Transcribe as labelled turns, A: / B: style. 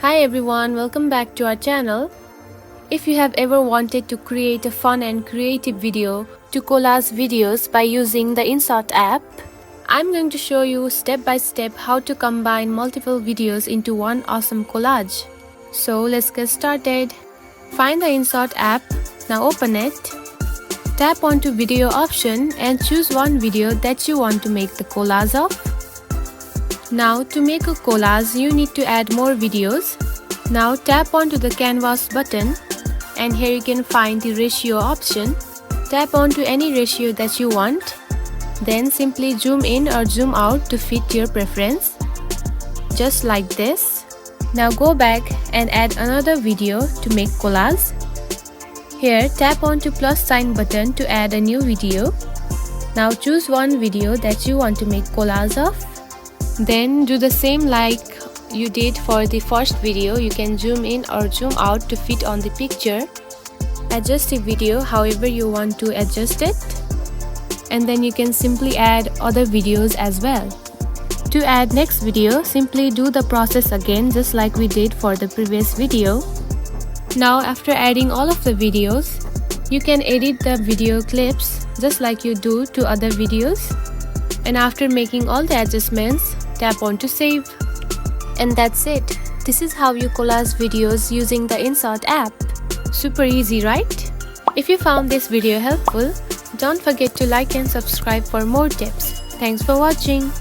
A: Hi everyone, welcome back to our channel. If you have ever wanted to create a fun and creative video to collage videos by using the InShot app, I'm going to show you step by step how to combine multiple videos into one awesome collage. So let's get started. Find the InShot app, now open it. Tap onto video option and choose one video that you want to make the collage of. Now to make a collage you need to add more videos. Now tap onto the canvas button and here you can find the ratio option. Tap onto any ratio that you want. Then simply zoom in or zoom out to fit your preference. Just like this. Now go back and add another video to make collage. Here tap onto plus sign button to add a new video. Now choose one video that you want to make collage of. Then do the same like you did for the first video. You can zoom in or zoom out to fit on the picture. Adjust the video however you want to adjust it. And then you can simply add other videos as well. To add next video, simply do the process again just like we did for the previous video. Now after adding all of the videos, you can edit the video clips just like you do to other videos. And after making all the adjustments, tap on to save. And that's it. This is how you collage videos using the InShot app. Super easy, right? If you found this video helpful, don't forget to like and subscribe for more tips. Thanks for watching.